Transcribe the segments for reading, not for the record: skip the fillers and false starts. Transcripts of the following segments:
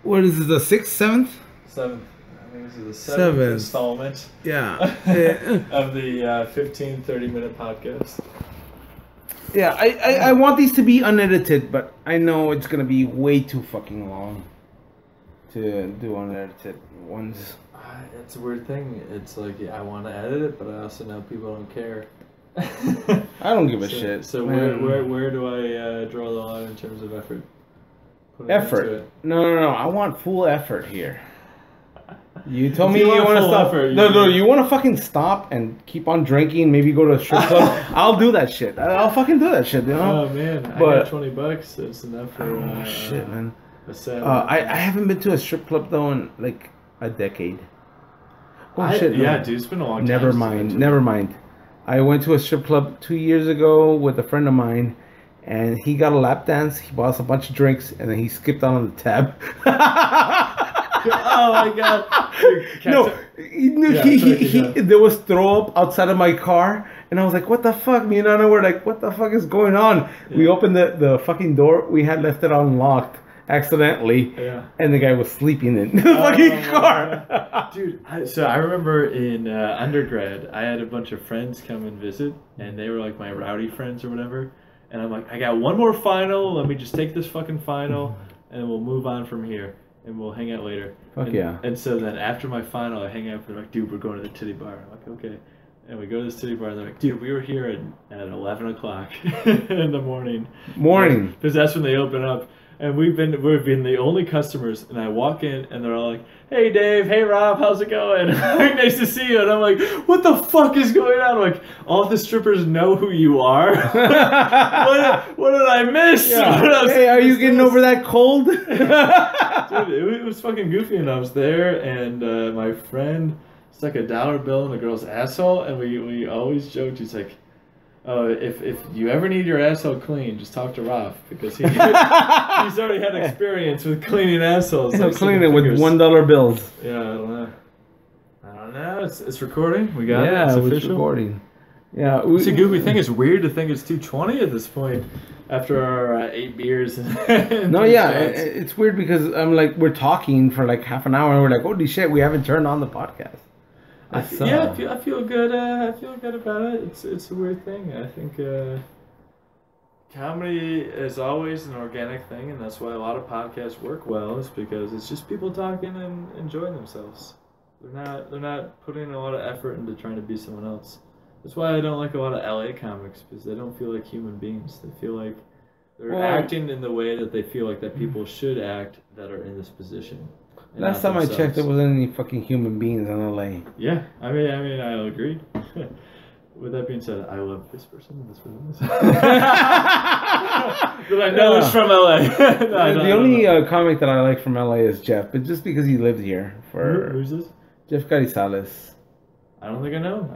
What is it, the 6th, 7th? 7th. I think this is the seventh installment. Yeah. Of the 15, 30-minute podcast. Yeah, I want these to be unedited, but I know it's going to be way too fucking long to do unedited ones. It's a weird thing. It's like, I want to edit it, but I also know people don't care. I don't give a shit. So where do I draw the line in terms of effort? Effort? No. I want full effort here. You told me you want to stop. Effort, no. You want to fucking stop and keep on drinking. Maybe go to a strip club. I'll do that shit. I'll fucking do that shit. You know? Oh man, I got $20. That's enough for. Oh shit, man. A set. I haven't been to a strip club though in like a decade. Oh shit. No. Yeah, dude, it's been a long time. Never mind. I went to a strip club 2 years ago with a friend of mine, and he got a lap dance. He bought us a bunch of drinks, and then he skipped out on the tab. Oh my god! There was throw up outside of my car, and I was like, "What the fuck?" Me and Anna were like, "What the fuck is going on?" Yeah. We opened the fucking door. We had left it unlocked accidentally, and the guy was sleeping in the fucking car. Dude, so I remember in undergrad, I had a bunch of friends come and visit, and they were like my rowdy friends or whatever. And I'm like, I got one more final. Let me just take this fucking final, and we'll move on from here. And we'll hang out later. And so then after my final, I hang out. They're like, dude, we're going to the titty bar. I'm like, okay. And we go to this titty bar, and they're like, dude, we were here at 11 o'clock in the morning. Because that's when they open up. And we've been the only customers. And I walk in, and they're all like, hey, Dave. Hey, Rob. How's it going? Nice to see you. And I'm like, what the fuck is going on? I'm like, all the strippers know who you are? what did I miss? Yeah. Hey, are you getting over that cold? Dude, it was fucking goofy. And I was there, and my friend stuck a $1 bill in the girl's asshole. And we always joked. He's like, oh, if you ever need your asshole clean, just talk to Ralph, because he's already had experience with cleaning assholes. Like cleaning it with $1 bills. Yeah, I don't know. It's recording. We got it. Yeah, it's official. Recording. Yeah, it's a goofy thing. It's weird to think it's 2:20 at this point after our 8 beers. No, yeah, it's weird because I'm like, we're talking for like half an hour, and we're like, holy shit, we haven't turned on the podcast. I feel good. I feel good about it. It's a weird thing. I think comedy is always an organic thing, and that's why a lot of podcasts work well. Is because it's just people talking and enjoying themselves. They're not putting a lot of effort into trying to be someone else. That's why I don't like a lot of LA comics, because they don't feel like human beings. They feel like they're acting in the way that they feel like that people should act that are in this position. Last time I checked, there wasn't any fucking human beings in LA. Yeah, I mean, I'll agree. With that being said, I love this person. This person. But I know it's from LA. The only comic that I like from LA is Jeff, but just because he lived here. Who's this? Jeff Carizales. I don't think I know.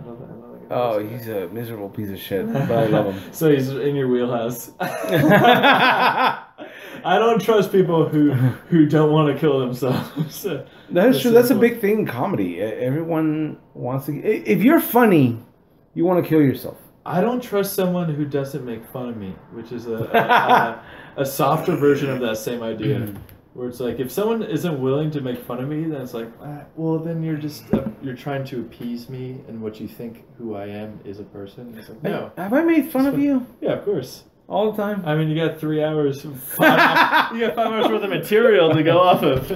Oh, he's a miserable piece of shit, but I love him. So he's in your wheelhouse. I don't trust people who don't want to kill themselves. That is true. That's a big thing in comedy. Everyone wants to. If you're funny, you want to kill yourself. I don't trust someone who doesn't make fun of me, which is a softer version of that same idea. Where it's like, if someone isn't willing to make fun of me, then it's like, well, then you're just you're trying to appease me, and what you think who I am is a person. It's like, no. Have I made fun of you? Yeah, of course. All the time? I mean, you got 3 hours. You got 5 hours worth of material to go off of.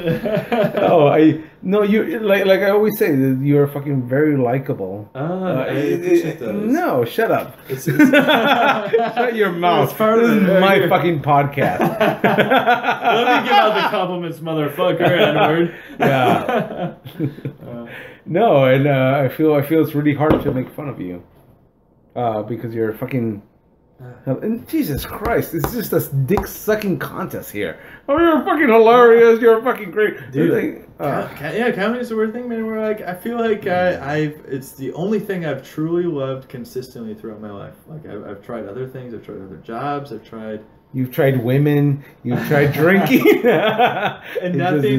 No, you like I always say, you're fucking very likable. I appreciate those. No, shut up. Shut your mouth. This is my fucking podcast. Let me give out the compliments, motherfucker. N-word. Yeah. No, and I feel it's really hard to make fun of you, because you're fucking. And Jesus Christ, it's just a dick sucking contest here. Oh, you're fucking hilarious. You're fucking great, dude. Comedy is a weird thing, man. Where like I feel like it's the only thing I've truly loved consistently throughout my life. Like I've tried other things. I've tried other jobs. You've tried women. You've tried drinking. And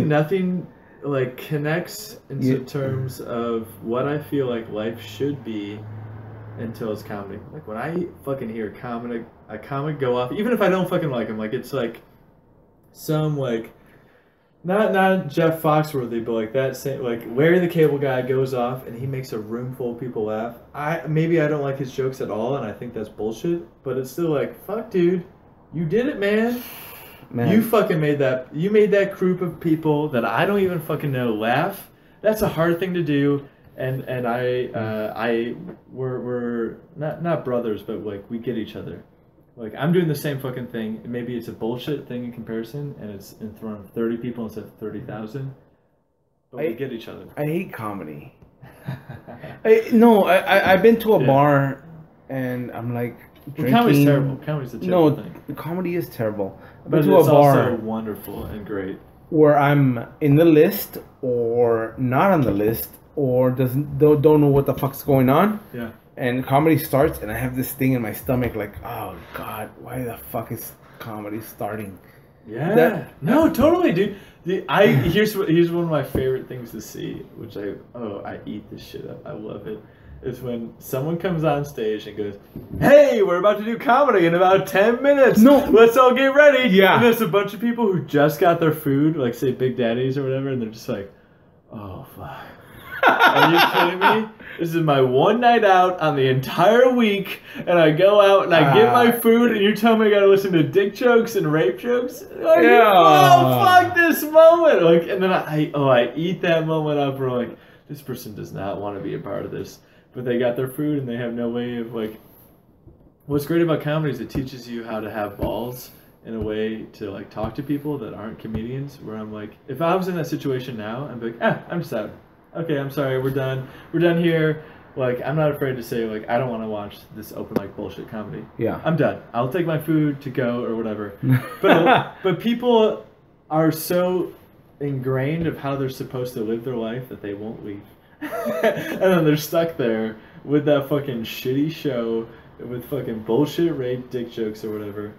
nothing like connects into terms of what I feel like life should be. Until it's comedy. Like when I fucking hear a comic go off, even if I don't fucking like him, like it's like some like Not Jeff Foxworthy, but like that same like Larry the Cable Guy goes off and he makes a room full of people laugh. Maybe I don't like his jokes at all, and I think that's bullshit. But it's still like, fuck, dude, you did it, man. You fucking made that. You made that group of people that I don't even fucking know laugh. That's a hard thing to do. And we're not brothers, but like we get each other. Like, I'm doing the same fucking thing. Maybe it's a bullshit thing in comparison, and it's in front of 30 people instead of 30,000. But we get each other. I hate comedy. I've been to a bar, and I'm like drinking. Comedy's terrible. Comedy's a terrible thing. No, comedy is terrible. I've been to a bar also wonderful and great. Where I'm in the list, or not on the list, or don't know what the fuck's going on. Yeah. And comedy starts, and I have this thing in my stomach, like, oh god, why the fuck is comedy starting? Yeah, no, totally, dude. Here's one of my favorite things to see, which I eat this shit up. I love it. Is when someone comes on stage and goes, "Hey, we're about to do comedy in about 10 minutes. No, let's all get ready." Yeah. And there's a bunch of people who just got their food, like say Big Daddy's or whatever, and they're just like, "Oh fuck." Are you kidding me? This is my one night out on the entire week, and I go out and I get my food, and you tell me I gotta listen to dick jokes and rape jokes? Like, oh, fuck this moment! Like, and then I eat that moment up, where like, this person does not want to be a part of this, but they got their food and they have no way of like. What's great about comedy is it teaches you how to have balls in a way to like talk to people that aren't comedians. Where I'm like, if I was in that situation now, I'd be like, I'm just out. Okay, I'm sorry, we're done. We're done here. Like, I'm not afraid to say, like, I don't want to watch this open mic bullshit comedy. Yeah. I'm done. I'll take my food to go or whatever. But people are so ingrained of how they're supposed to live their life that they won't leave. And then they're stuck there with that fucking shitty show with fucking bullshit rape dick jokes or whatever.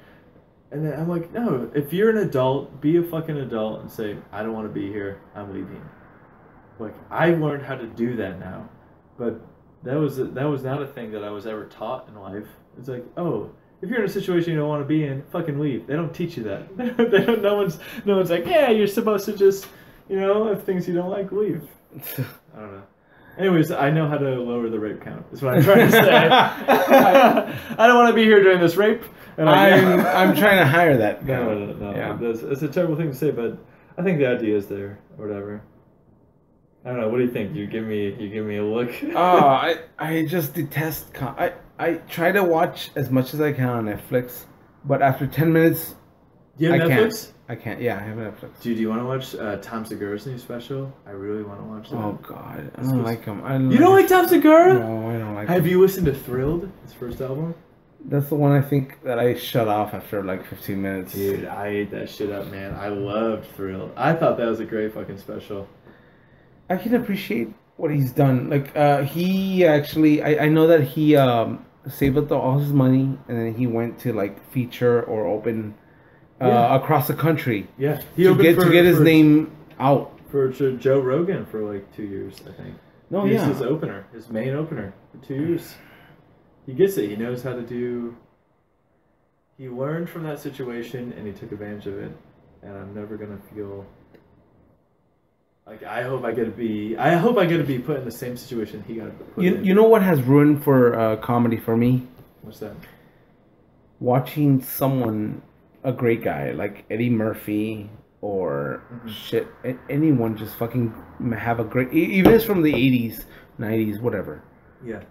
And then I'm like, no, if you're an adult, be a fucking adult and say, I don't want to be here. I'm leaving. Like, I learned how to do that now, but that was not a thing that I was ever taught in life. It's like, oh, if you're in a situation you don't want to be in, fucking leave. They don't teach you that. They don't. No one's like, yeah, you're supposed to just, if things you don't like, leave. I don't know. Anyways, I know how to lower the rape count. Is what I'm trying to say. I don't want to be here during this rape. And I'm trying to hire that. No. Yeah. It's a terrible thing to say, but I think the idea is there, or whatever. I don't know. What do you think? You give me a look. I just detest. I try to watch as much as I can on Netflix, but after 10 minutes, you have Netflix? I can't. Yeah, I have Netflix. Dude, do you want to watch Tom Segura's new special? I really want to watch that. Oh God, I don't like him. You don't like Tom Segura? No, I don't like. Have you listened to Thrilled? His first album. That's the one I think that I shut off after like 15 minutes. Dude, I ate that shit up, man. I loved Thrilled. I thought that was a great fucking special. I can appreciate what he's done. Like, he actually, I know that he saved up all his money, and then he went to like feature or open across the country. Yeah, to get his name out. For Joe Rogan for like 2 years, I think. No, He's his opener, his main opener for 2 years. He gets it. He knows how to do. He learned from that situation, and he took advantage of it. And I'm never gonna feel. Like, I hope I get to be put in the same situation he got put in. You know what has ruined for comedy for me? What's that? Watching someone, a great guy like Eddie Murphy or anyone just fucking have a great, even if it's from the 80s, 90s, whatever. Yeah.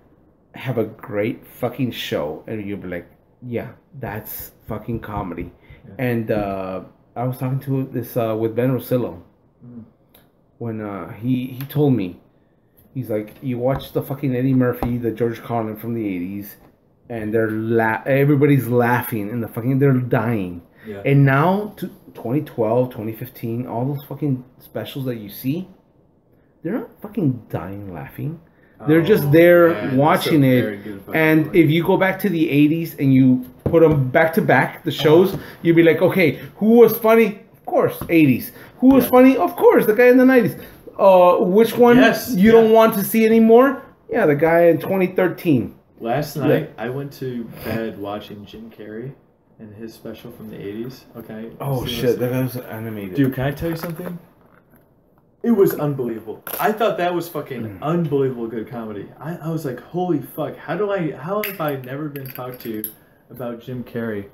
Have a great fucking show, and you'll be like, yeah, that's fucking comedy. Yeah. And I was talking to this with Ben Rosillo. When he told me, he's like, you watch the fucking Eddie Murphy, the George Carlin from the 80s, and everybody's laughing and they're dying. Yeah. And now, 2012, 2015, all those fucking specials that you see, they're not fucking dying laughing. They're just there watching it. And if you go back to the 80s and you put them back to back, the shows, you'd be like, okay, who was funny? Of course, 80s. Who was funny? Of course, the guy in the 90s. Which one you don't want to see anymore? Yeah, the guy in 2013. Last night, I went to bed watching Jim Carrey. and his special from the 80s. Okay. Oh shit, that was animated. Dude, can I tell you something? It was unbelievable. I thought that was fucking unbelievable good comedy. I was like, holy fuck, how have I never been talked to about Jim Carrey?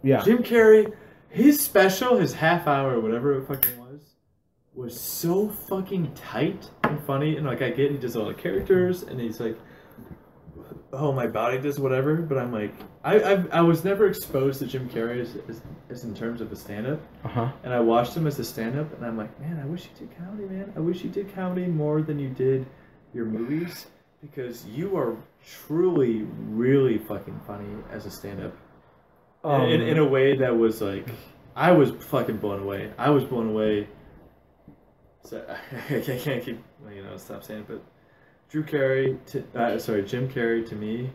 Yeah. Jim Carrey, his special, his half hour, whatever it fucking was so fucking tight and funny. And like, I get he does all the characters, and he's like, oh, my body does whatever. But I'm like, I was never exposed to Jim Carrey as in terms of a stand-up. And I watched him as a stand-up, and I'm like, man, I wish you did comedy, man. I wish you did comedy more than you did your movies, because you are truly, really fucking funny as a stand-up. In a way that was like, I was fucking blown away. I was blown away. So I can't keep, stop saying it, but Jim Carrey to me,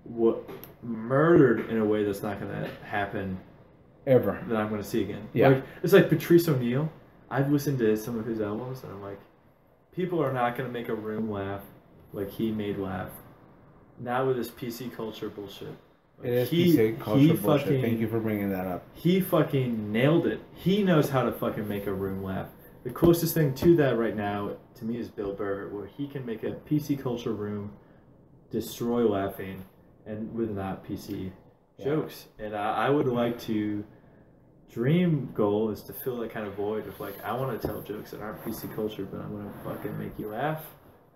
what murdered in a way that's not gonna happen ever. That I'm gonna see again. Yeah. Like, it's like Patrice O'Neal. I've listened to some of his albums, and I'm like, people are not gonna make a room laugh like he made laugh. Not with this PC culture bullshit. It is PC culture bullshit. Thank you for bringing that up. He fucking nailed it. He knows how to fucking make a room laugh. The closest thing to that right now, to me, is Bill Burr, where he can make a PC culture room destroy laughing, and with not PC jokes. And I would like to, dream goal is to fill that kind of void of like, I want to tell jokes that aren't PC culture, but I'm going to fucking make you laugh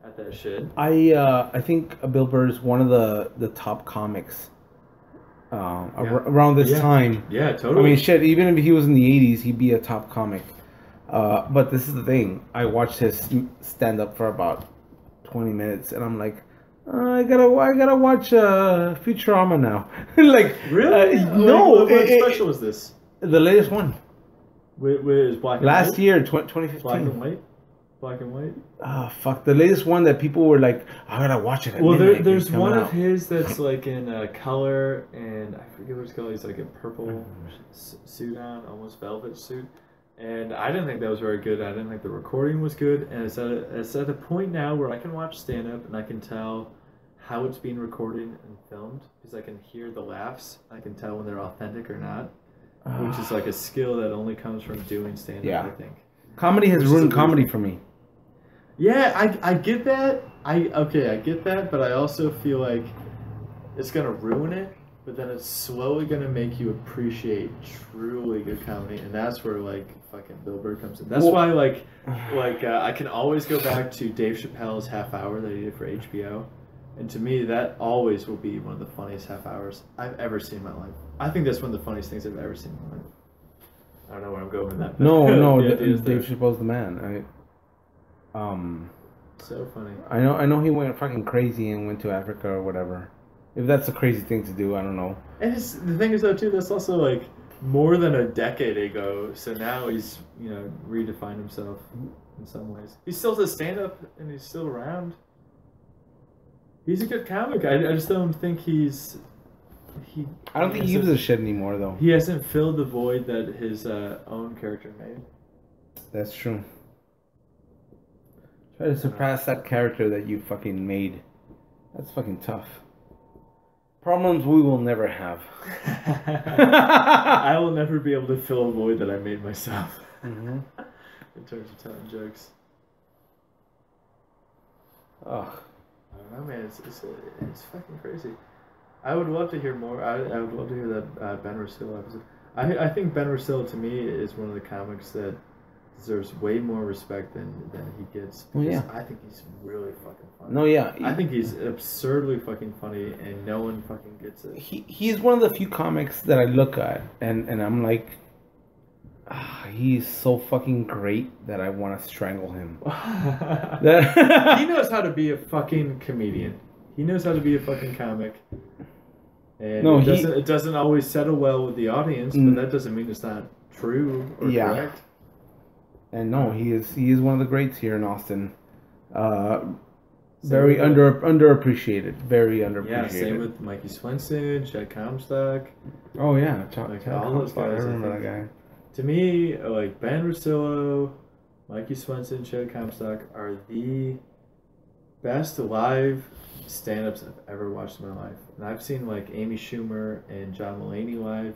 at that shit. I think Bill Burr is one of the top comics around this time. Yeah, totally. I mean, shit, even if he was in the 80s, he'd be a top comic. But this is the thing. I watched his stand-up for about 20 minutes, and I'm like, I gotta watch Futurama now. Like, really? No. What special was this? The latest one. With his black and last white? year, 2015. Black and white. Black and white. Oh fuck! The latest one that people were like, I gotta watch it. There's one of his that's like in color, and I forget what it's called. He's like a purple suit on, almost velvet suit. And I didn't think that was very good. I didn't think the recording was good. And it's at a point now where I can watch stand-up and I can tell how it's being recorded and filmed, because I can hear the laughs. I can tell when they're authentic or not, which is like a skill that only comes from doing stand-up, I think. Comedy has ruined comedy for me. Yeah, I get that. I get that, but I also feel like it's going to ruin it. But then it's slowly going to make you appreciate truly good comedy, and that's where like fucking Bill Burr comes in. That's why I can always go back to Dave Chappelle's half hour that he did for HBO, and to me that always will be one of the funniest half hours I've ever seen in my life. I think that's one of the funniest things I've ever seen in my life. I don't know where I'm going with that. No, Dave Chappelle's the man. So funny. I know he went fucking crazy and went to Africa or whatever. If that's a crazy thing to do, I don't know. And the thing is, though, too, that's also, like, more than a decade ago. So now he's, redefined himself in some ways. He still does stand-up, and he's still around. He's a good comic. I just don't think I don't think he gives a shit anymore, though. He hasn't filled the void that his own character made. That's true. Try to surpass that character that you fucking made. That's fucking tough. Problems we will never have. I will never be able to fill a void that I made myself. Mm-hmm. In terms of telling jokes. Oh. I don't know, man. It's fucking crazy. I would love to hear more. I would love to hear that Ben Rosillo episode. I think Ben Rosillo, to me, is one of the comics that deserves way more respect than he gets. Because I think he's really fucking funny. No, yeah. I think he's absurdly fucking funny, and no one fucking gets it. He's one of the few comics that I look at, and I'm like, he's so fucking great that I want to strangle him. He knows how to be a fucking comedian. He knows how to be a fucking comic. And it doesn't always settle well with the audience, but that doesn't mean it's not true or correct. And no, he is one of the greats here in Austin. Very underappreciated. Very underappreciated. Yeah, same with Mikey Swenson, Chad Comstock. Oh yeah, Chad all those guys. I remember that guy. To me, like Ben Rosillo, Mikey Swenson, Chad Comstock are the best live stand-ups I've ever watched in my life. And I've seen like Amy Schumer and John Mulaney live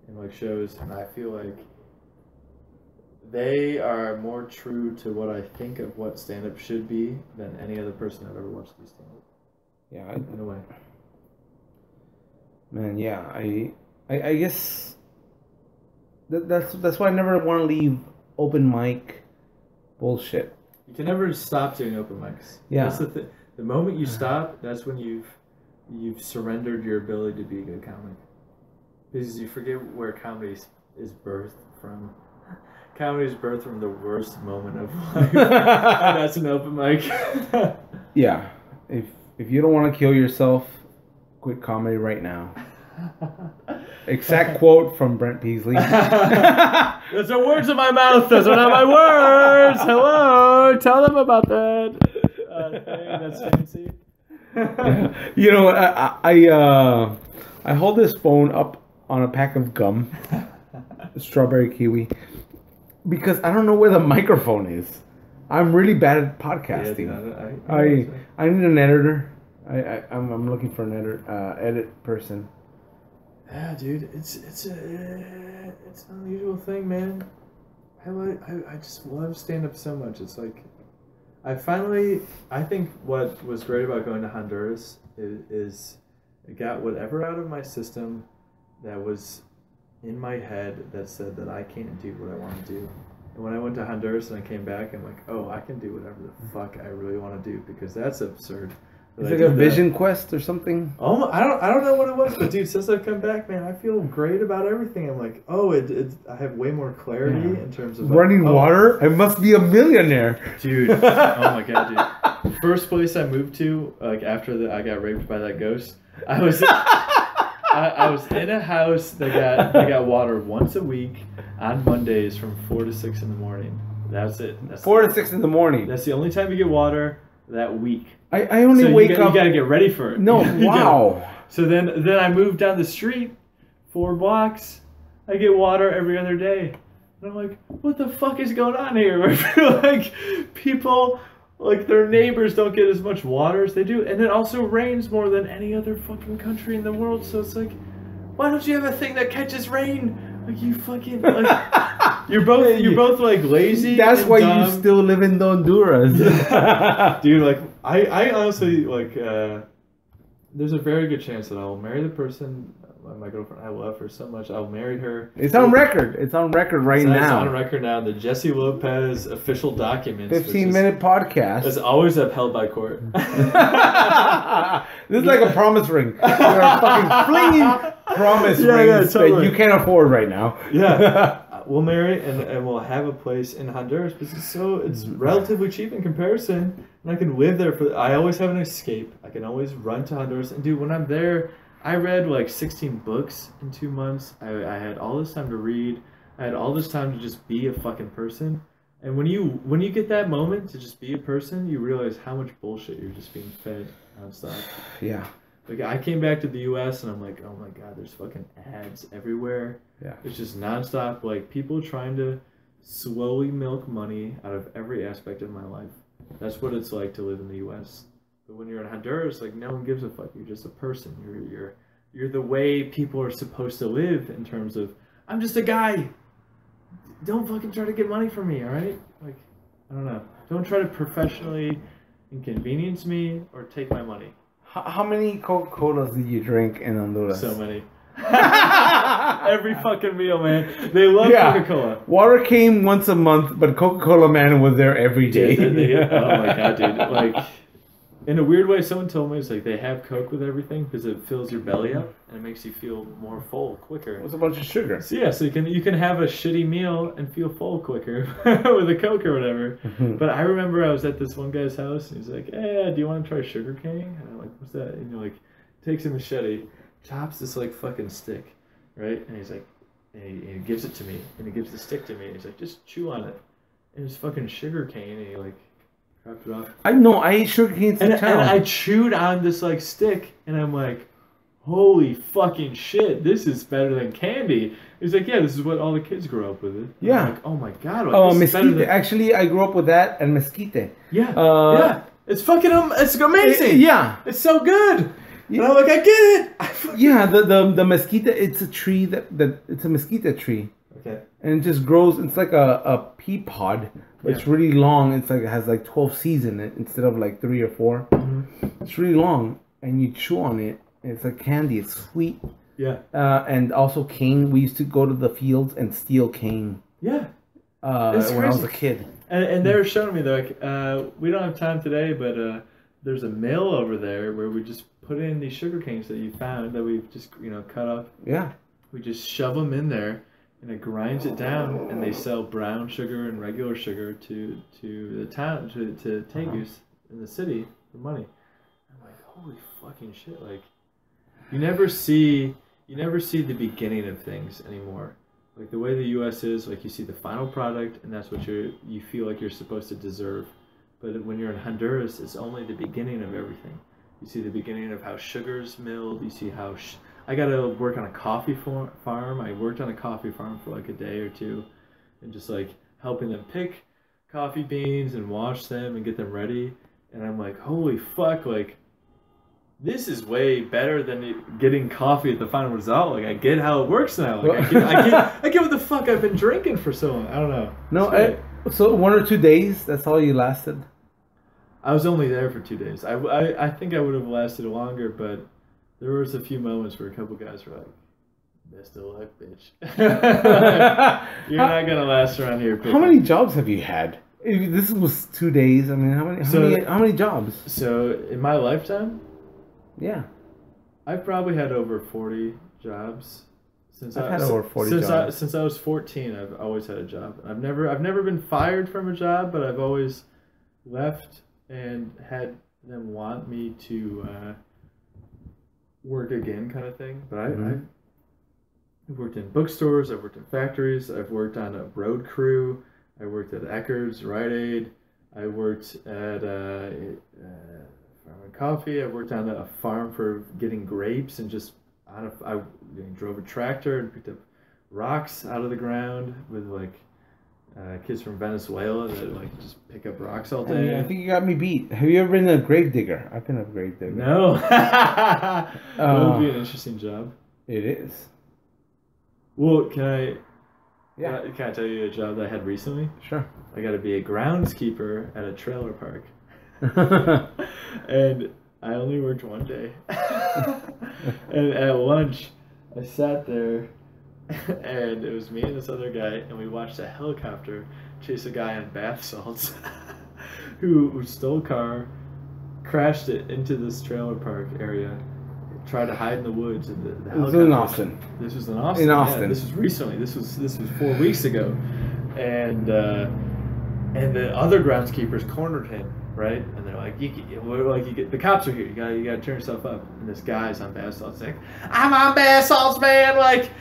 in like shows, and I feel like they are more true to what I think of what stand-up should be than any other person I've ever watched do stand-up. Yeah, in a way. Man, yeah, I guess that's why I never want to leave open mic bullshit. You can never stop doing open mics. Yeah. That's the thing. The moment you stop, that's when you've surrendered your ability to be a good comic. Because you forget where comedy is birthed from. Comedy is birthed from the worst moment of life. And that's an open mic. Yeah. If you don't want to kill yourself, quit comedy right now. Exact quote from Brent Peesley. Those are words in my mouth. Those are not my words. Hello. Tell them about that. Thing. That's fancy. You know, I hold this phone up on a pack of gum, strawberry kiwi, because I don't know where the microphone is. I'm really bad at podcasting. Yeah, I need an editor. I'm looking for an edit person. Yeah, dude, it's an unusual thing, man. I just love stand up so much. It's like I think what was great about going to Honduras is I got whatever out of my system that was in my head that said that I can't do what I want to do. And when I went to Honduras and I came back, I'm like, oh, I can do whatever the fuck I really want to do, because that's absurd. It's like a vision quest or something. Oh, I don't know what it was, but dude, since I've come back, man, I feel great about everything. I'm like, oh, I have way more clarity in terms of running water. I must be a millionaire, dude. Oh my god, dude. First place I moved to, like after I got raped by that ghost, I was in a house that got water once a week on Mondays from 4 to 6 in the morning. That's it. That's 4 to 6 in the morning. That's the only time you get water that week. I only wake up. You gotta get ready for it. No, wow. So then I moved down the street 4 blocks. I get water every other day. And I'm like, what the fuck is going on here? I feel like people, like their neighbors don't get as much water as they do. And it also rains more than any other fucking country in the world. So it's like, why don't you have a thing that catches rain? Like you fucking like you're both like lazy. That's and why dumb. you still live in Honduras. Dude, like I honestly like there's a very good chance that I'll marry the person, my girlfriend. I love her so much. I'll marry her. It's on record. It's on record right now. It's on record now. The Jesse Lopez official documents. 15-minute podcast. It's always upheld by court. This is like a promise ring. You're a fucking flinging promise rings that you can't afford right now. Yeah. We'll marry and we'll have a place in Honduras because it's relatively cheap in comparison, and I can live there I always have an escape. I can always run to Honduras, and dude, when I'm there, I read like 16 books in 2 months. I had all this time to read. I had all this time to just be a fucking person. And when you get that moment to just be a person, you realize how much bullshit you're just being fed nonstop. Yeah. Like I came back to the U.S. and I'm like, oh my god, there's fucking ads everywhere. Yeah. It's just nonstop, like people trying to slowly milk money out of every aspect of my life. That's what it's like to live in the U.S. But when you're in Honduras, like no one gives a fuck. You're just a person. You're the way people are supposed to live in terms of I'm just a guy. Don't fucking try to get money from me, all right? Like I don't know. Don't try to professionally inconvenience me or take my money. How many Coca-Colas did you drink in Honduras? So many. Every fucking meal, man. They love Coca-Cola. Water came once a month, but Coca-Cola man was there every day. Oh my god, dude. Like, in a weird way, someone told me it's like they have Coke with everything because it fills your belly up and it makes you feel more full quicker. It's a bunch of sugar. So yeah, so you can have a shitty meal and feel full quicker with a Coke or whatever. But I remember I was at this one guy's house and he's like, "Hey, do you want to try sugar cane?" And I'm like, "What's that?" And like takes a machete, chops this like fucking stick, right? And he's like, and he gives it to me, and he gives the stick to me. And he's like, "Just chew on it." And it's fucking sugar cane, and he like. It off. I know, I ate sugar canes in town. And I chewed on this like stick, and I'm like, holy fucking shit, this is better than candy. He's like, yeah, this is what all the kids grow up with it. Yeah. I'm like, oh my god. Like, mesquite. Actually, I grew up with that and mesquite. Yeah. It's fucking it's amazing. Yeah. It's so good. Yeah. And I'm like, I get it. Yeah, the mesquite, it's a tree that it's a mesquite tree. Okay. And it just grows, it's like a pea pod, but it's really long. It's like it has like 12 seeds in it instead of like 3 or 4. Mm-hmm. It's really long, and you chew on it, and it's like candy. It's sweet. Yeah. And also cane. We used to go to the fields and steal cane. Yeah. When I was a kid. And they were showing me, they're like, we don't have time today, but there's a mill over there where we just put in these sugar canes that you found that we've just, cut up. Yeah. We just shove them in there, and it grinds it down, and they sell brown sugar and regular sugar to the town, to Tegus in the city for money. I'm like, holy fucking shit! Like, you never see the beginning of things anymore. Like the way the U.S. is, like you see the final product, and that's what you feel like you're supposed to deserve. But when you're in Honduras, it's only the beginning of everything. You see the beginning of how sugar's milled. You see how I got to work on a coffee farm. I worked on a coffee farm for like a day or two, and just like helping them pick coffee beans and wash them and get them ready. And I'm like, holy fuck, like this is way better than getting coffee at the final result. Like I get how it works now. Like I get what the fuck I've been drinking for so long. I don't know. No, so 1 or 2 days. That's all you lasted. I was only there for 2 days. I think I would have lasted longer, but there was a few moments where a couple guys were like, "Best of luck, bitch. You're not gonna last around here." How many jobs have you had? This was 2 days. I mean, how many jobs? So in my lifetime, yeah, I've probably had over 40 jobs. Since I was 14, I've always had a job. I've never been fired from a job, but I've always left and had them want me to work again, kind of thing. But I've worked in bookstores, I've worked in factories, I've worked on a road crew, I worked at Eckerd's, Rite Aid, I worked at Farm and Coffee, I worked on a farm for getting grapes, and just I drove a tractor and picked up rocks out of the ground with like kids from Venezuela that like just pick up rocks all day. I think you got me beat. Have you ever been a grave digger? I've been a grave digger. No. That would be an interesting job. It is. Well, can I tell you a job that I had recently? Sure. I got to be a groundskeeper at a trailer park. And I only worked one day. And at lunch, I sat there, and it was me and this other guy, and we watched a helicopter chase a guy on bath salts who stole a car, crashed it into this trailer park area, tried to hide in the woods. And the this was in Austin. This was in Austin. Yeah, this was recently. This was 4 weeks ago, and the other groundskeepers cornered him. Right, and they're like, the cops are here. You gotta turn yourself up. And this guy's on bath salts, like, I'm on bath salts, man. Like,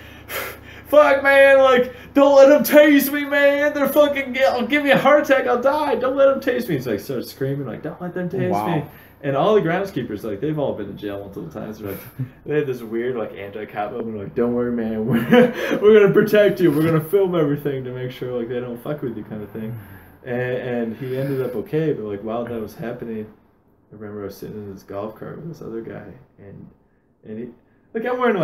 fuck, man. Like, don't let them tase me, man. They're fucking. I'll give me a heart attack. I'll die. Don't let them tase me. He's like, starts screaming, like, don't let them tase me. And all the groundskeepers, like, they've all been to jail multiple times. They're like, they had this weird, like, anti-cop movement. Like, don't worry, man. We're gonna protect you. We're gonna film everything to make sure, like, they don't fuck with you, kind of thing. And he ended up okay, but like while that was happening, I remember I was sitting in this golf cart with this other guy, and he, like, I'm wearing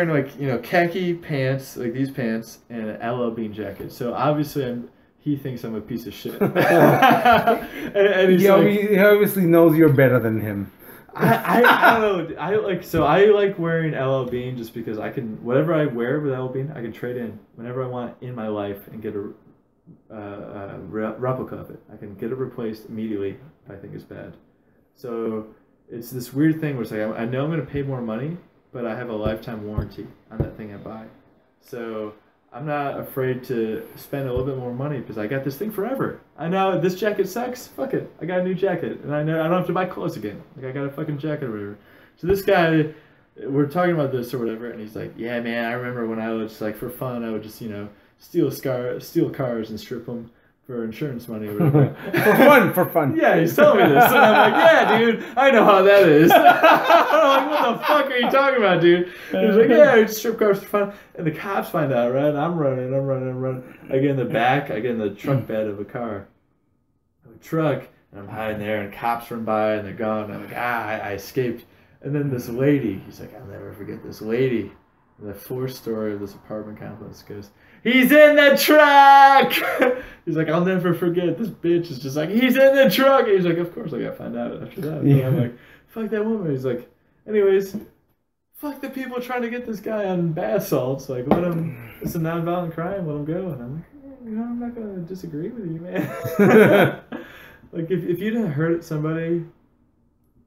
like khaki pants, like these pants, and an LL Bean jacket. So obviously he thinks I'm a piece of shit. and he's he obviously knows you're better than him. I don't know. I like wearing LL Bean just because I can, whatever I wear with LL Bean, I can trade in whenever I want in my life and get a replica of it. I can get it replaced immediately if I think it's bad. So it's this weird thing where it's like I know I'm going to pay more money, but I have a lifetime warranty on that thing I buy. So I'm not afraid to spend a little bit more money because I got this thing forever. I know this jacket sucks. Fuck it. I got a new jacket, and I know I don't have to buy clothes again. Like, I got a fucking jacket or whatever. So this guy, we're talking about this or whatever, and he's like, yeah, man, I remember when I was like, for fun, I would just, steal cars and strip them for insurance money or whatever. for fun. Yeah, he's telling me this. And I'm like, yeah, dude, I know how that is. I'm like, what the fuck are you talking about, dude? And he's like, yeah, we strip cars for fun. And the cops find out, right? And I'm running. I get in the back. I get in the truck bed of a car. A truck. And I'm hiding there, and cops run by, and they're gone. And I'm like, I escaped. And then this lady, he's like, I'll never forget this lady. And the fourth story of this apartment complex goes, he's in the truck! He's like, I'll never forget. This bitch is just like, he's in the truck! And he's like, of course I gotta find out after that. And I'm like, fuck that woman. He's like, anyways, fuck the people trying to get this guy on bath salts. Like, let him, it's a nonviolent crime, let him go. And I'm like, I'm not gonna disagree with you, man. Like, if you didn't hurt somebody,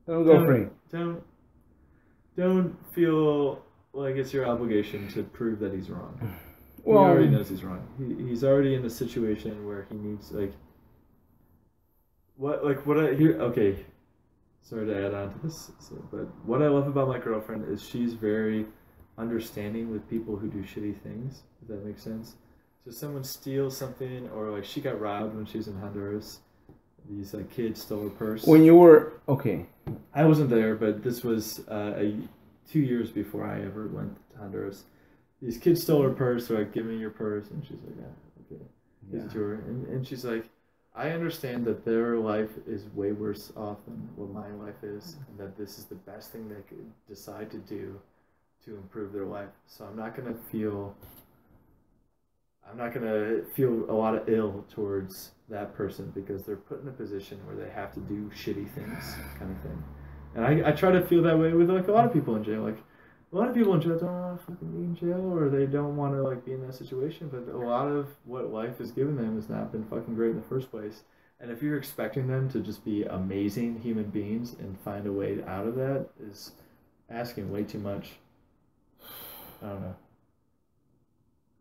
don't go free. Don't feel like it's your obligation to prove that he's wrong. Well, he already knows he's wrong. He's already in a situation where he needs, like, okay, sorry to add on to this, but what I love about my girlfriend is she's very understanding with people who do shitty things, if that makes sense. So someone steals something, or like she got robbed when she was in Honduras. These like kids stole her purse. When you were okay, I wasn't there, but this was 2 years before I ever went to Honduras. These kids stole her purse. They're like, "Give me your purse," and she's like, "Yeah, okay." Gives it to her, and she's like, "I understand that their life is way worse off than what my life is, and that this is the best thing they could decide to do to improve their life. So I'm not gonna feel a lot of ill towards that person because they're put in a position where they have to do shitty things, kind of thing." And I try to feel that way with like a lot of people in jail. Like a lot of people in jail don't want to fucking be in jail, or they don't want to like be in that situation. But a lot of what life has given them has not been fucking great in the first place. And if you're expecting them to just be amazing human beings and find a way out of that, is asking way too much. I don't know.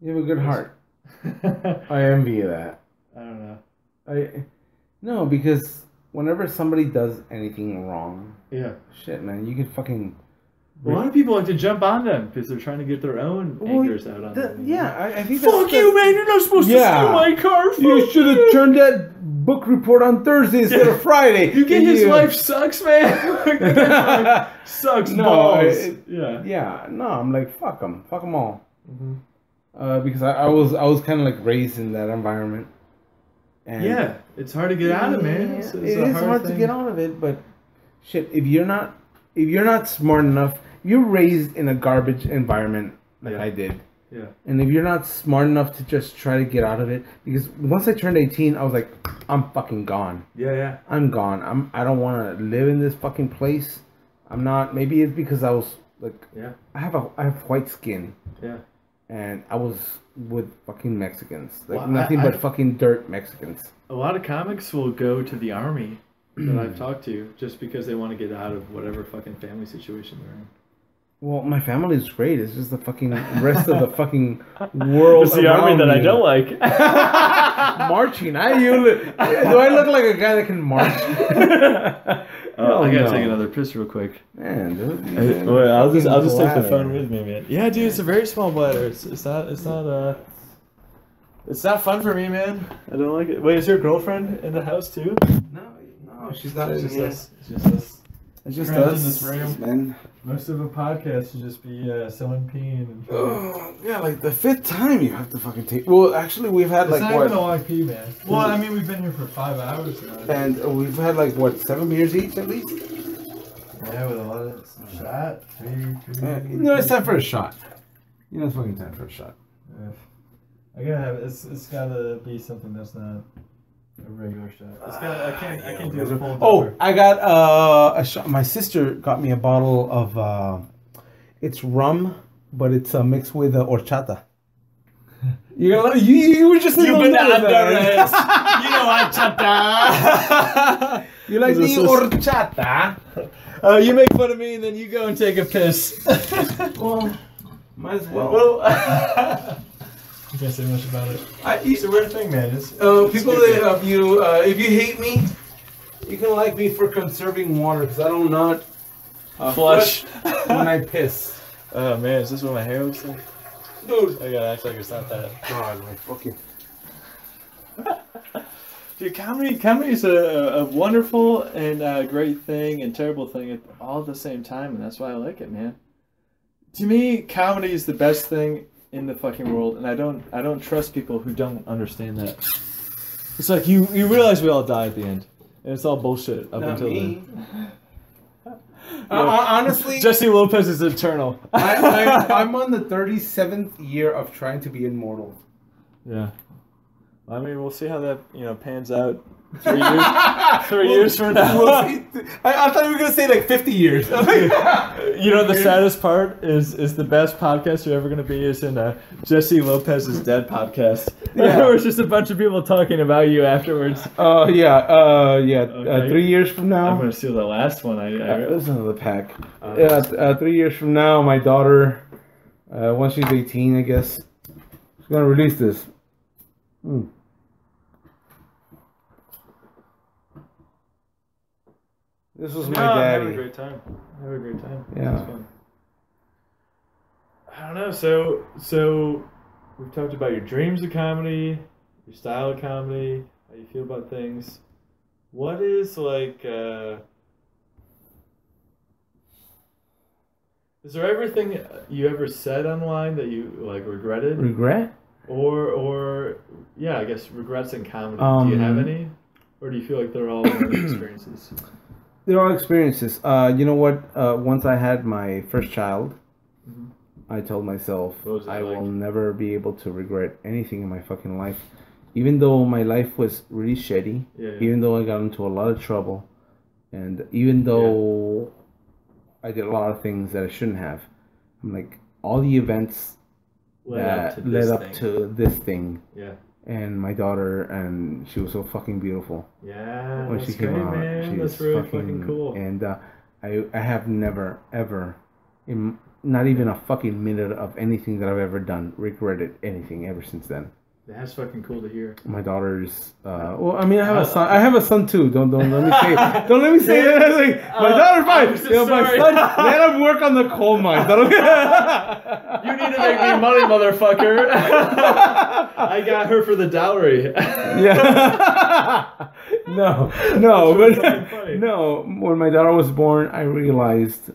You have a good heart. I envy you that. I don't know. No, because whenever somebody does anything wrong, shit, man, you can fucking. A lot of people like to jump on them because they're trying to get their own angers out on them. Yeah, I think. Fuck you, man! You're not supposed to steal my car. You should have turned that book report on Thursday instead of Friday. You get his life sucks, man. Sucks balls. No, I'm like fuck them all. Mm-hmm. Because I was kind of like raised in that environment. And it's hard to get out of it, man. It's it is hard to get out of it, but shit, if you're not smart enough, you're raised in a garbage environment like I did. Yeah. And if you're not smart enough to just try to get out of it, because once I turned 18, I was like, I'm fucking gone. Yeah. I'm gone. I don't want to live in this fucking place. I'm not. Maybe it's because I was like, I have white skin. Yeah. And I was with fucking Mexicans, like nothing but fucking dirt Mexicans. A lot of comics will go to the army that I've talked to just because they want to get out of whatever fucking family situation they're in. Well, my family is great. It's just the fucking rest of the fucking world. It's the army that I don't like. Marching. Do I look like a guy that can march? I gotta take another piss real quick. Man, dude. I'll just take the phone with me, man. Yeah, dude, it's a very small bladder. It's not fun for me, man. I don't like it. Wait, is your girlfriend in the house too? No, she's not. It's just us. It's just us in this room, man. Most of a podcast should just be someone peeing. Yeah, like the 5th time you have to fucking take. Well, actually, we've had it's not even a long pee, man. Well, I mean, we've been here for 5 hours now. And we've had like 7 beers each at least. Yeah, with a lot of shot. It's time for a shot. It's fucking time for a shot. Yeah. I gotta have it's gotta be something that's not a regular shot. I can't do a full. Oh, I got a shot. My sister got me a bottle of it's rum, but it's mixed with horchata. You were just in the Honduras. You know horchata. You like the horchata? You make fun of me and then you go and take a piss. Well, might as well. I can't say much about it. It's a weird thing, man. People that if you hate me, you can like me for conserving water because I don't not flush when I piss. Oh man, is this what my hair looks like? Dude, I gotta act like it's not that. God, my fucking. Dude, comedy is a wonderful and great thing and terrible thing all at the same time, and that's why I like it, man. To me, comedy is the best thing in the fucking world, and I don't trust people who don't understand that. It's like you realize we all die at the end. And it's all bullshit up until then. Honestly, Jesse Lopez is eternal. I'm on the 37th year of trying to be immortal. Yeah. I mean, we'll see how that pans out. 3 years. 3 years from now. We'll see. I thought you were gonna say like 50 years. The saddest part is the best podcast you're ever gonna be is in Jesse Lopez's Dead podcast. Yeah. Where it's just a bunch of people talking about you afterwards. Okay. 3 years from now. I'm gonna steal the last one. There's another pack. 3 years from now, my daughter, once she's 18, I guess, she's gonna release this. This was my daddy. Having a great time. Yeah. This was fun. I don't know. So we've talked about your dreams of comedy, your style of comedy, how you feel about things. What is like? Is there everything you ever said online that you like regretted? Regret? Or yeah, I guess regrets in comedy. Do you have any, or do you feel like they're all learning experiences? They're all experiences. You know what? Once I had my first child, I told myself I will never be able to regret anything in my fucking life. Even though my life was really shitty, even though I got into a lot of trouble, and even though I did a lot of things that I shouldn't have, I'm like, all the events that led up to this thing. Yeah. And my daughter, and she was so fucking beautiful. Yeah, when she came out, man. That's really fucking cool. And I have never, ever, not even a fucking minute of anything that I've ever done, regretted anything ever since then. That's fucking cool to hear. My daughter's, well, I mean, I have a son. I have a son too. Don't let me say. Don't let me say that. Like, my daughter's fine. My son. Let him work on the coal mines. You need to make me money, motherfucker. I got her for the dowry. Yeah. No. But no. When my daughter was born, I realized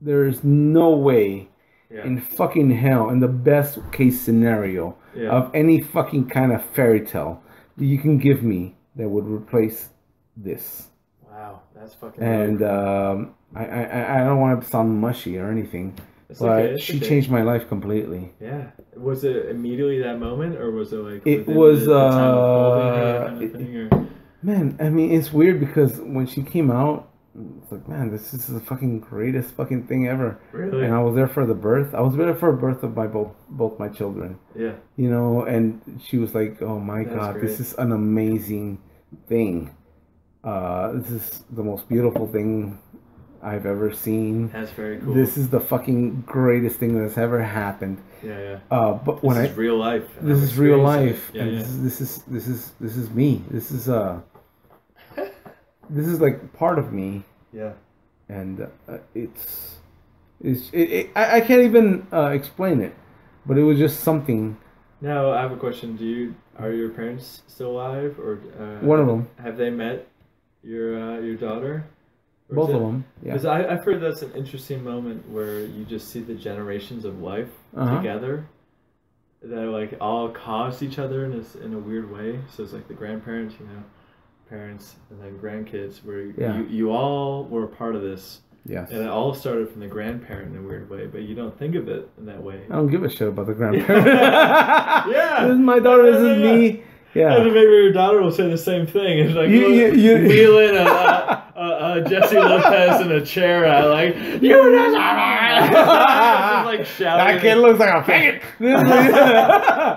there's no way in fucking hell, in the best case scenario of any fucking kind of fairy tale that you can give me that would replace this. Wow, that's fucking. And I don't want to sound mushy or anything, but she changed my life completely. Yeah. Was it immediately that moment, or was it like? It was. The time of holding it kind of thing, or? Man, I mean, it's weird because when she came out, it's like, man, this is the fucking greatest fucking thing ever. Really? And I was there for the birth. I was there for the birth of both my children. Yeah. You know, and she was like, oh my God, this is an amazing thing. This is the most beautiful thing I've ever seen. That's very cool. This is the fucking greatest thing that's ever happened. Yeah. But when this is real life. This is real life. Yeah, and this is me. This is like part of me. Yeah. And I can't even explain it, but it was just something. Now I have a question. Are your parents still alive, or one of them? Have they met your daughter? Both of them. Yeah. Because I've heard that's an interesting moment where you just see the generations of life together. That like all caused each other in a weird way. So it's like the grandparents, parents, and then grandkids, where you all were a part of this. Yes. And it all started from the grandparent in a weird way, but you don't think of it in that way. I don't give a shit about the grandparent. This is my daughter. This is me. Yeah. And then maybe your daughter will say the same thing. It's like wheeling a Jesse Lopez in a chair out, like, you just like shouting. That kid looks like a faggot.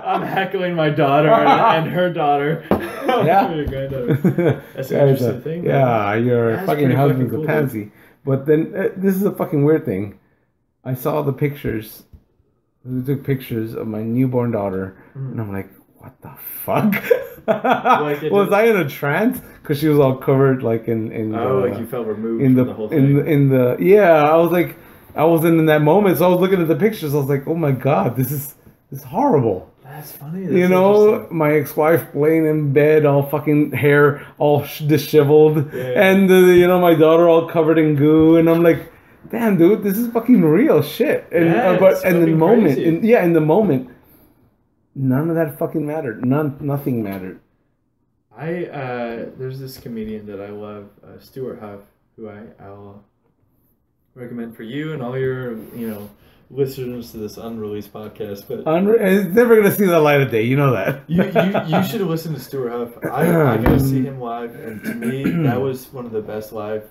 I'm heckling my daughter and her daughter. Yeah. Your granddaughter. That's an interesting thing. Yeah, your fucking husband's a pansy. But then, this is a fucking weird thing. I saw the pictures. They took pictures of my newborn daughter, and I'm like, what the fuck? Was I in a trance? Because she was all covered, like in like you felt removed from the whole thing. I was like, I wasn't in that moment, so I was looking at the pictures. I was like, oh my God, this is horrible. That's funny. That's my ex-wife laying in bed, all fucking hair all disheveled, and my daughter all covered in goo, and I'm like, damn, dude, this is fucking real shit. And in the moment, none of that fucking mattered. Nothing mattered. There's this comedian that I love, Stuart Huff, who I'll recommend for you and all your, listeners to this unreleased podcast. But it's never gonna see the light of day. You know that. you should have listened to Stuart Huff. I got to see him live, and to me, that was one of the best live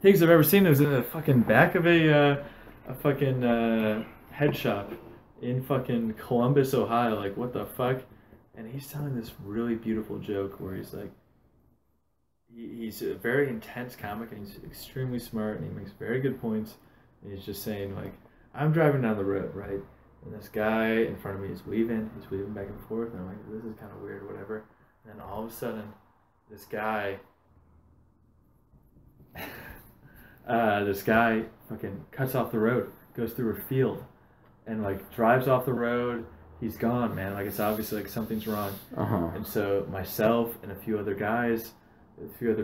things I've ever seen. It was in the fucking back of a fucking head shop in fucking Columbus, Ohio. Like, what the fuck? And he's telling this really beautiful joke where he's like, he's a very intense comic, and he's extremely smart, and he makes very good points. And he's just saying, like, I'm driving down the road, right? And this guy in front of me is weaving. He's weaving back and forth. And I'm like, this is kind of weird, whatever. And then all of a sudden, this guy fucking cuts off the road, goes through a field, and, like, drives off the road. He's gone, man. Like, it's obviously, like, something's wrong. And so myself and a few other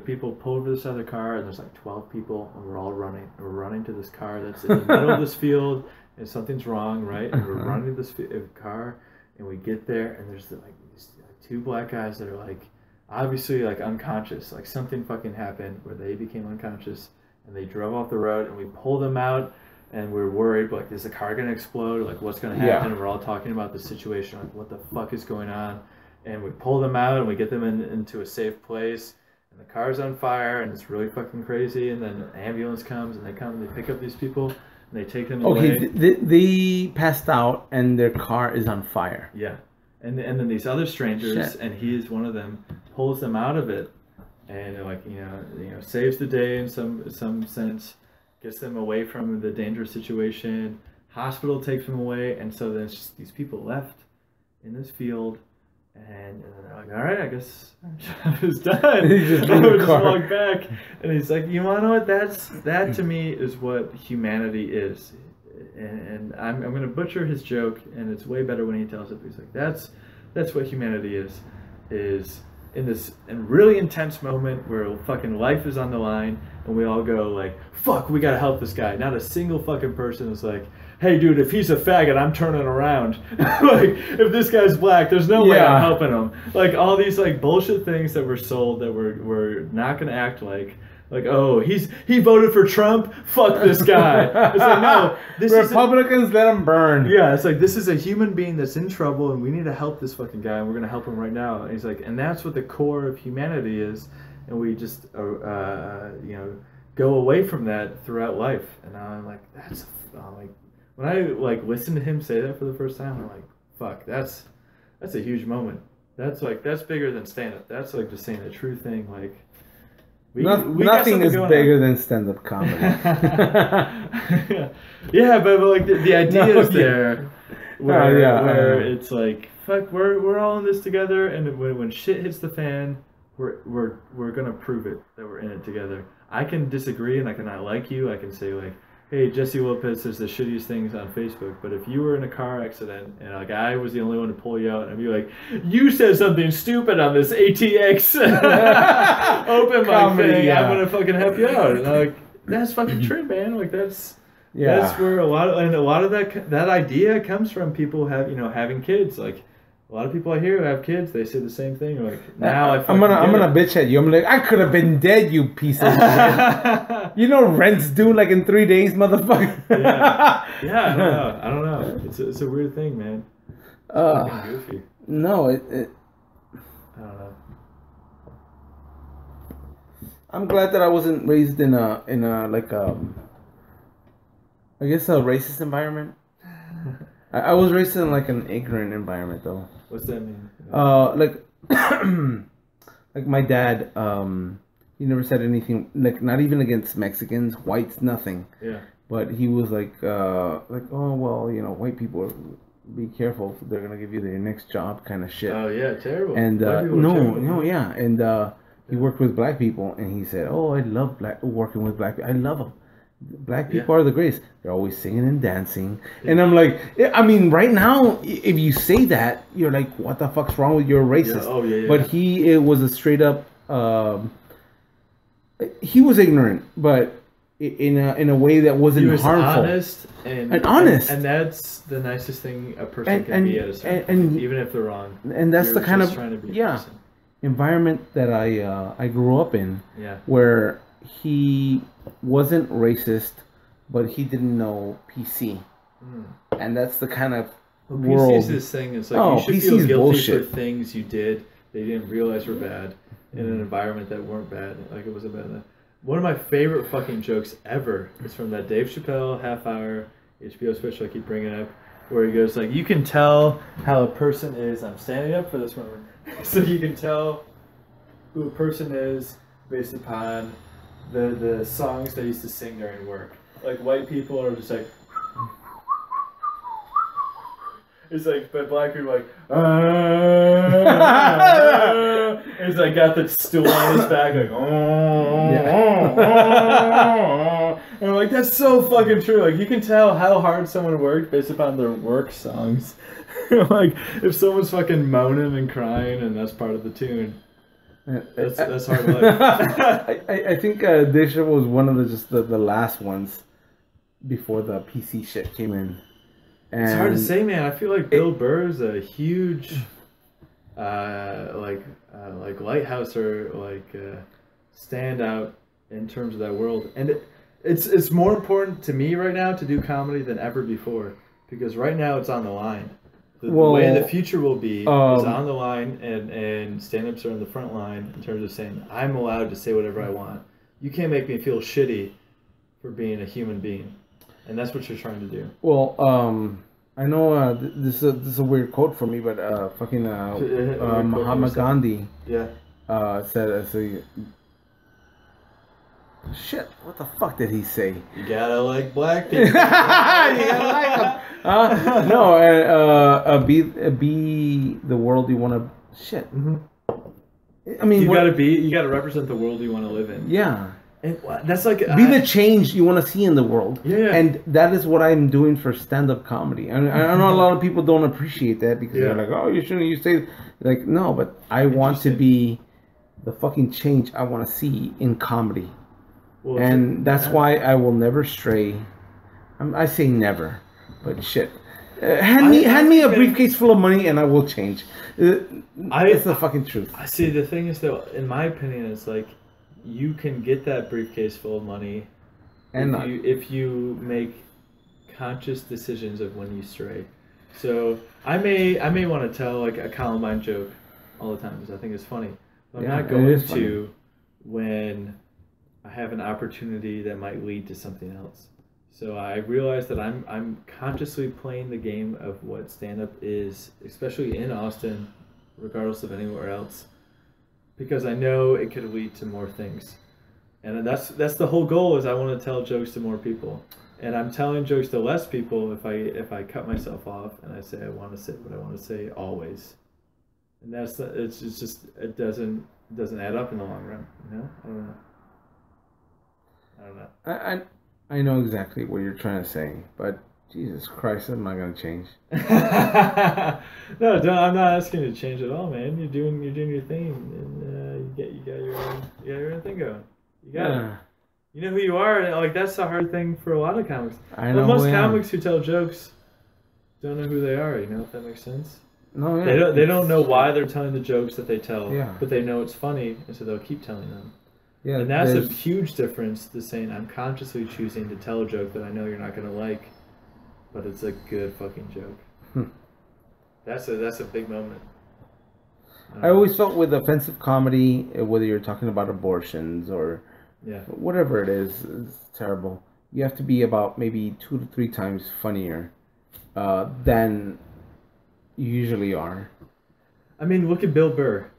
people pull over this other car, and there's like 12 people, and we're all running. And we're running to this car that's in the middle of this field, and something's wrong, right? And we're running to this car, and we get there, and there's like these two black guys that are like obviously like unconscious. Like, something fucking happened where they became unconscious, and they drove off the road, and we pulled them out. And we're worried, like, is the car going to explode? Like, what's going to happen? And we're all talking about the situation, like, what the fuck is going on? And we pull them out, and we get them into a safe place. And the car's on fire, and it's really fucking crazy. And then an ambulance comes, and they come, and they pick up these people, and they take them away. Okay, they passed out, and their car is on fire. Yeah. And then these other strangers, and he is one of them, pulls them out of it. And, like, saves the day in some sense. Gets them away from the dangerous situation. Hospital takes them away, and so then it's just these people left in this field, and they're like, "All right, I guess job is done." He just walk back, and he's like, "You want to know what? That to me is what humanity is." And I'm gonna butcher his joke, and it's way better when he tells it. But he's like, "That's what humanity is." In this really intense moment where fucking life is on the line, and we all go like, fuck, we gotta help this guy. Not a single fucking person is like, hey dude, if he's a faggot, I'm turning around. Like, if this guy's black, there's no way I'm helping him. Like, all these like bullshit things that were sold that we're not gonna act like, oh, he voted for Trump, fuck this guy. It's like, no, this Republicans, let him burn. Yeah, it's like, this is a human being that's in trouble, and we need to help this fucking guy, and we're gonna help him right now. And he's like, and that's what the core of humanity is, and we just go away from that throughout life. And now I'm like, that's like, when I like listened to him say that for the first time, I'm like, fuck, that's a huge moment. That's bigger than stand-up. That's like just saying a true thing, like. Nothing is bigger than stand-up comedy. Yeah, but like the idea is there, where it's like, fuck, we're all in this together, and when shit hits the fan, we're gonna prove it that we're in it together. I can disagree, and I cannot like you. I can say like, hey, Jesse Lopez says the shittiest things on Facebook, but if you were in a car accident and like I was the only one to pull you out, and I'd be like, you said something stupid on this ATX open mic thing, I'm gonna fucking help you out. And I'm like, that's fucking true, man. Like, that's where a lot of that idea comes from. People having kids. Like, a lot of people I hear who have kids, they say the same thing. Like, now I'm gonna bitch at you. I'm like, I could have been dead, you piece of shit. You know, rent's due like in 3 days, motherfucker. Yeah, I don't know. It's a weird thing, man. Goofy. No, I don't know. I'm glad that I wasn't raised in a like I guess a racist environment. I was raised in like an ignorant environment, though. What's that mean? Like my dad, he never said anything, like not even against Mexicans, whites, nothing. Yeah. But he was like, oh well, white people, be careful, they're gonna give you their next job, kind of shit. Oh yeah, terrible. And he worked with black people, and he said, oh, I love working with black people. I love them. Black people are the greatest. They're always singing and dancing. And I'm like, I mean, right now, if you say that, you're like, what the fuck's wrong with you? You're racist. But it was a straight up, he was ignorant, but in a way that wasn't harmful. Honest and honest. And that's the nicest thing a person can be at a certain point, even if they're wrong. And that's the kind of, trying to be a person. environment that I grew up in, Yeah. where he wasn't racist, but he didn't know PC, and that's the kind of world. PC's this thing. It's like you should PC's feel guilty bullshit. for things you did that you didn't realize were bad in an environment that weren't bad. Like it was a bad. One of my favorite fucking jokes ever is from that Dave Chappelle half-hour HBO special I keep bringing up, where he goes like, "You can tell how a person is." I'm standing up for this one. So you can tell who a person is based upon the songs they used to sing during work. Like white people are just like. It's like, but black people are like, he's like got the stool on his back, like, and I'm like, that's so fucking true. Like, you can tell how hard someone worked based upon their work songs. Like, if someone's fucking moaning and crying, and that's part of the tune, that's hard life. I think this show was one of the last ones before the PC shit came in. And it's hard to say, man. I feel like Bill Burr's a huge, like lighthouse or standout in terms of that world. And it's more important to me right now to do comedy than ever before, because right now it's on the line. The way the future will be is on the line, and stand-ups are on the front line in terms of saying, I'm allowed to say whatever I want. You can't make me feel shitty for being a human being. And that's what you're trying to do. Well, I know this is a weird quote for me, but Mahatma Gandhi said, shit, what the fuck did he say? You gotta like black people. You gotta like them. No, be the world you want to. Shit. Mm-hmm. I mean, you gotta represent the world you want to live in. Yeah. And that's like be the change you want to see in the world. Yeah. And that is what I'm doing for stand-up comedy. And I know a lot of people don't appreciate that because they're like, oh, you shouldn't. You say like, no, but I want to be the fucking change I want to see in comedy. Well, and that's why I will never stray. I say never, but shit. Hand me a briefcase full of money and I will change. It's the fucking truth. I see. The thing is, though, in my opinion, it's like, you can get that briefcase full of money if you make conscious decisions of when you stray. So I may want to tell like a Columbine joke all the time because I think it's funny. But I'm not going to when I have an opportunity that might lead to something else. So I realize that I'm consciously playing the game of what stand-up is, especially in Austin, regardless of anywhere else. Because I know it could lead to more things, and that's the whole goal. Is I want to tell jokes to more people, and I'm telling jokes to less people if I cut myself off and I say I want to say what I want to say always, and it doesn't add up in the long run. You know, I don't know. I know exactly what you're trying to say, but Jesus Christ, I'm not gonna change. No, I'm not asking you to change at all, man. You're doing your thing, and you got your own thing going. You got it. You know who you are, and like that's the hard thing for a lot of comics. I know. Most comics who tell jokes don't know who they are. You know if that makes sense. No, yeah. They don't know why they're telling the jokes that they tell. Yeah. But they know it's funny, and so they'll keep telling them. Yeah. And that's a huge difference to saying I'm consciously choosing to tell a joke that I know you're not gonna like, but it's a good fucking joke. That's a big moment. I always felt with offensive comedy, whether you're talking about abortions or whatever it is, it's terrible. You have to be about maybe 2 to 3 times funnier than you usually are. I mean, look at Bill Burr.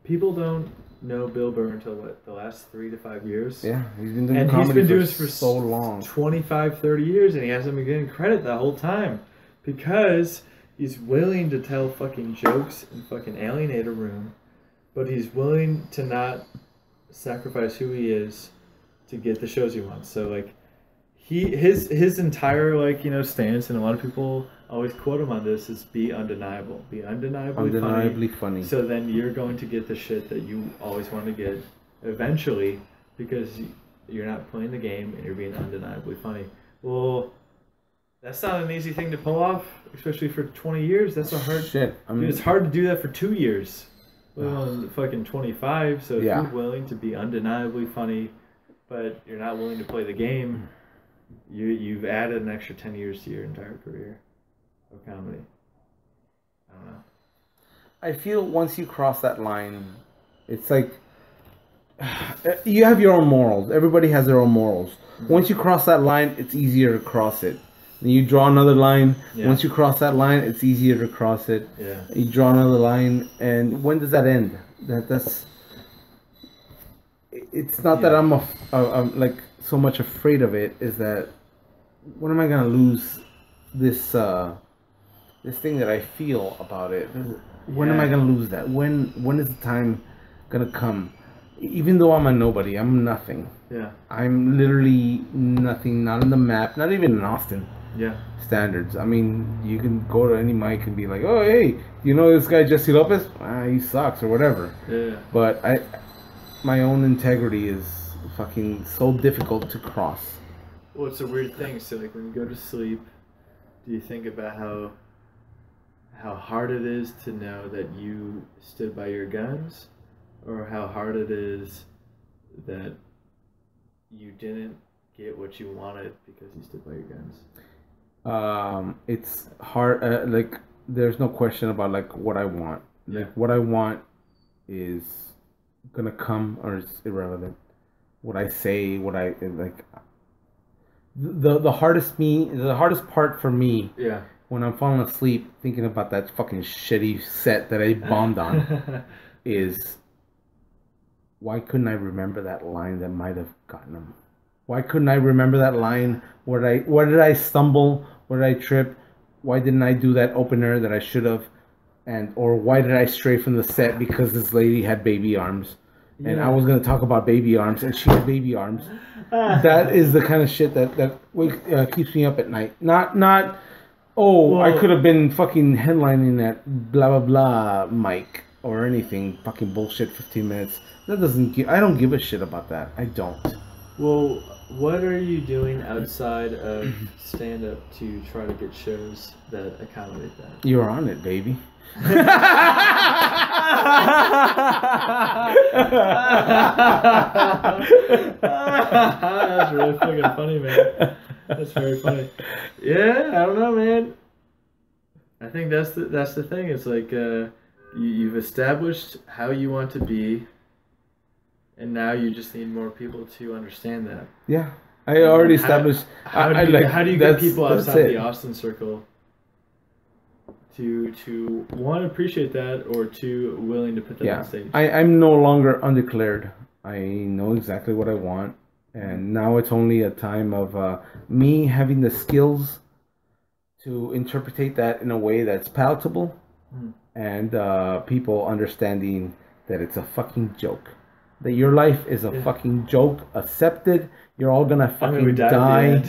People don't know Bill Burr until the last 3 to 5 years. Yeah, he's been doing comedy for so long. 25, 30 years, and he hasn't been getting credit that whole time because he's willing to tell fucking jokes and fucking alienate a room, but he's willing to not sacrifice who he is to get the shows he wants. So like his entire stance, and a lot of people always quote him on this, is be undeniable. Be undeniably funny. So then you're going to get the shit that you always want to get eventually because you're not playing the game and you're being undeniably funny. Well, that's not an easy thing to pull off, especially for 20 years. That's a hard shit. Dude, it's hard to do that for 2 years, Well, fucking 25. So if Yeah. you're willing to be undeniably funny, but you're not willing to play the game, you've added an extra 10 years to your entire career of comedy. I don't know. I feel once you cross that line, it's like you have your own morals. Everybody has their own morals. Once you cross that line, it's easier to cross it. Then you draw another line. Yeah. Once you cross that line, it's easier to cross it. Yeah. You draw another line, and when does that end? That's. It's not that I'm like so much afraid of it. Is that when am I gonna lose this this thing that I feel about it? When am I gonna lose that? When is the time gonna come? Even though I'm a nobody, I'm nothing. Yeah. I'm literally nothing, not on the map, not even in Austin. Yeah. Standards. I mean, you can go to any mic and be like, oh, hey, you know this guy Jesse Lopez? He sucks or whatever. Yeah. But my own integrity is fucking so difficult to cross. Well, it's a weird thing. So, like, when you go to sleep, do you think about how hard it is to know that you stood by your guns, or how hard it is that you didn't get what you wanted because you stood by your guns? It's hard. Like, there's no question about like what I want. Like, what I want is gonna come, or it's irrelevant. What I say, what I like. The hardest part for me. Yeah. When I'm falling asleep thinking about that fucking shitty set that I bombed on, is why couldn't I remember that line that might have gotten him? Why couldn't I remember that line? Where did I stumble? Where did I trip? Why didn't I do that opener that I should have? Or why did I stray from the set because this lady had baby arms? And I was going to talk about baby arms, and she had baby arms. That is the kind of shit that keeps me up at night. Not I could have been fucking headlining at blah blah blah mic or anything. Fucking bullshit. 15 minutes. I don't give a shit about that. I don't. Well, what are you doing outside of stand-up to try to get shows that accommodate that? You're on it, baby. That's really fucking funny, man. That's very funny. Yeah, I don't know, man. I think that's the thing. It's like you've established how you want to be, and now you just need more people to understand that. Yeah, I already established. How do you get people outside the Austin circle to one, appreciate that, or two, willing to put that on stage? I'm no longer undeclared. I know exactly what I want, and now it's only a time of me having the skills to interpret that in a way that's palatable, and people understanding that it's a fucking joke. That your life is a fucking joke. Accepted. You're all gonna fucking die.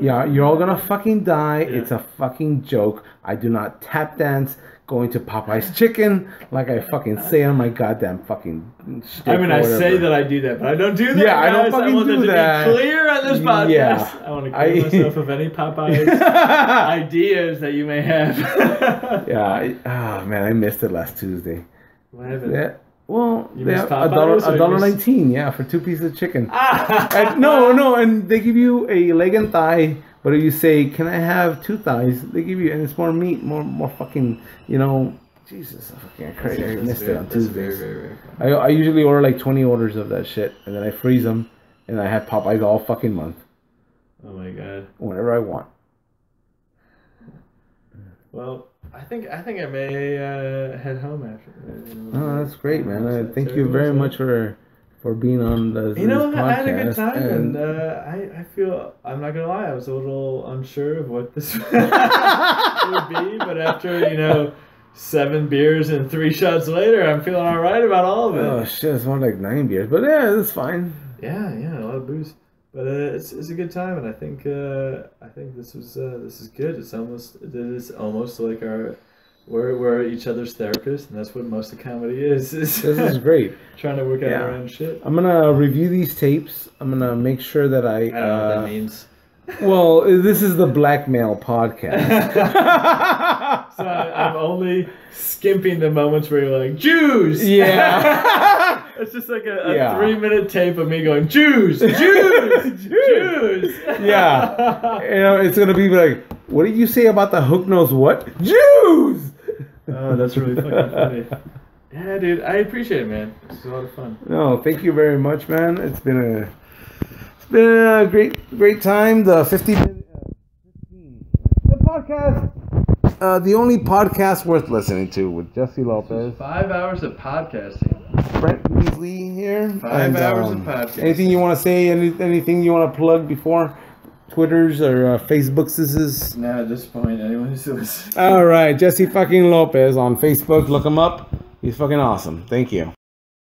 Yeah, you're all gonna fucking die. Yeah. It's a fucking joke. I do not tap dance going to Popeye's Chicken like I fucking say on my goddamn fucking shit. I mean, I say that I do that, but I don't do that. Yeah, guys. I don't fucking want do that. To be clear on this podcast. Yeah. I want to clear myself of any Popeye's ideas that you may have. Yeah. Oh man, I missed it last Tuesday. What happened? Yeah. Well, they have $1.19, yeah, for 2 pieces of chicken. No, and they give you a leg and thigh, but if you say, "Can I have 2 thighs?" they give you, and it's more meat, more fucking, Jesus, I crazy. I missed it on Tuesdays. Very I usually order like 20 orders of that shit, and then I freeze them, and I have Popeyes all fucking month. Oh my god. Whenever I want. Well, I think I may head home after that. Oh, that's great, man. Thank you very much for being on this podcast. I had a good time, and I feel, I'm not gonna lie, I was a little unsure of what this would be, but after 7 beers and 3 shots later, I'm feeling all right about all of it. Oh shit, it's more like 9 beers, but yeah, it's fine. Yeah, a lot of booze. But it's a good time, and I think this is good. It is almost like we're each other's therapists, and that's what most of comedy is. This is great. Trying to work out our own shit. I'm gonna review these tapes. I'm gonna make sure that I don't know what that means. Well, this is the blackmail podcast. So I'm only skimping the moments where you're like, Jews! Yeah. It's just like a 3-minute tape of me going, Jews! Jews! Jews! Yeah. You know, it's going to be like, what did you say about the hook nose what? Jews! Oh, that's really fucking funny. Yeah, dude, I appreciate it, man. It's a lot of fun. No, thank you very much, man. It's been a great time. The 15 the podcast, the only podcast worth listening to with Jesse Lopez. 5 hours of podcasting. Brent Peesley here. 5 hours of podcasting. Anything you want to say? Anything you want to plug before Twitters or Facebooks? This is. Now at this point, anyone who's listening. All right, Jesse fucking Lopez on Facebook. Look him up. He's fucking awesome. Thank you.